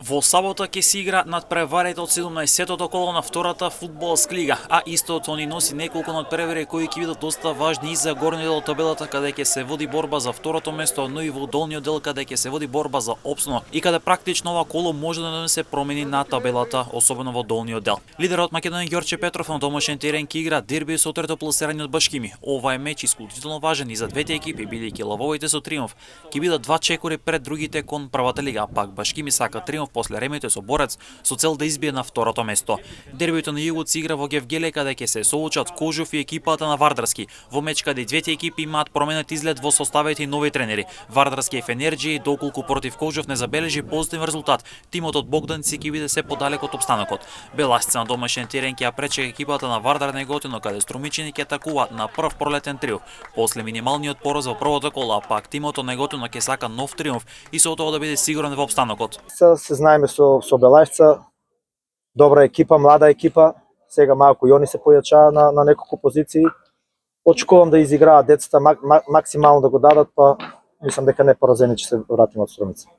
Во сабота ќе се игра надпреварите од 17-тото коло на втората фудбалска лига, а истото ни носи неколку надпревари кои ќе бидат доста важни и за горниот дел од табелата каде ќе се води борба за второто место, но и во долниот дел каде ќе се води борба за опстанок и каде практично ова коло може да донесе промени на табелата, особено во долниот дел. Лидерот Македонија Ѓорче Петров на домашен терен ќе игра дерби со трето пласираниот Башкими. Ова е меч исклучително важен и за двете екипи, бидејќи лавовите со триумф ќе бидат два чекори пред другите кон првата лига, а пак Башкими сака триумф после ремето со Борец со цел да избие на второто место. Дербито на југот се игра во Гевгеле каде ќе се соочат Кожов и екипата на Вардарски. Во меч каде и двете екипи имаат променет изглед во составите и нови тренери. Вардарски е Енерџија, доколку против Кожов не забележи позитивен резултат. Тимот од Богданци ќе биде се подалек од опстанокот. Беласица на домашен терен ќе ја пречека екипата на Вардар Неготино каде струмичини ќе атакуваат на прв пролетен триумф. После минималниот пораз во првото коло, пак тимот од Неготино ќе сака нов триумф и со тоа да биде сигурен во опстанокот. Се знаеме со Белајсца, добра екипа, млада екипа, сега малку и они се појачаа на неколку позиции. Очекувам да изиграат децата максимално да го дадат, па мислам дека не поразени ќе се вратиме од Струмица.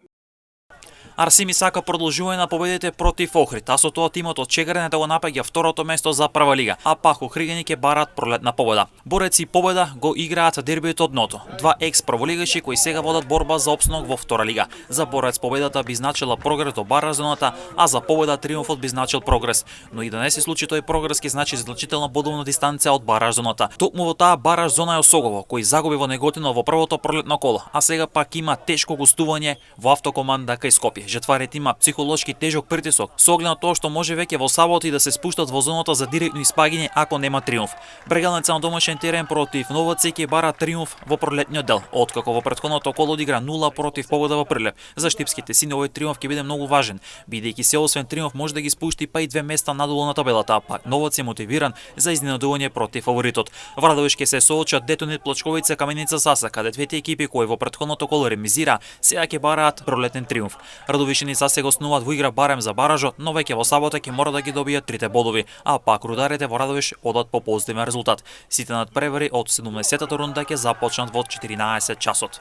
Арсими сака продолжување на победите против Охрид, а со тоа тимот од Чегарене да го напаѓа второто место за прва лига, а пак Охридјани ќе бараат пролетна победа. Борец и Победа го играат дербиот од дното. Два екс прволигаши кои сега водат борба за опстанок во втора лига. За Борец победата би значила прогрес до бараж зоната, а за Победа триумфот би значил прогрес. Но и да не се случи тој прогрес ќе значи значителна бодовна дистанција од бараж зоната. Токму во таа бараж зона е Осогово, кој загуби во Неготино во првото пролетно коло, а сега пак има тешко гостување во Автокоманда кај Скопје. Жетварите има психолошки тежок притисок, со оглед на тоа што може веќе во сабота и да се спуштат во зоната за директно испаѓање ако нема триумф. Брегалница на домашен терен против Новаци ќе бара триумф во пролетниот дел, откако во претходното коло одигра 0 против Победа во Прилеп. За штипските сини овој триумф ќе биде многу важен, бидејќи се освен триумф може да ги спушти па и две места надолу на табелата, а пак Новац е мотивиран за изненадување против фаворитот. Во Радовиш ќе се соочат Детонит Плочковица Каменица Саса, каде двете екипи кои во претходното коло ремизира, сега ќе бараат пролетен триумф. Радовишани сега основаат во игра барем за баражот, но веќе во сабота ќе мора да ги добијат трите бодови, а пак рударите во Радовиш одат по позитивен резултат. Сите надпревари од 17-тата рунда ќе започнат во 14 часот.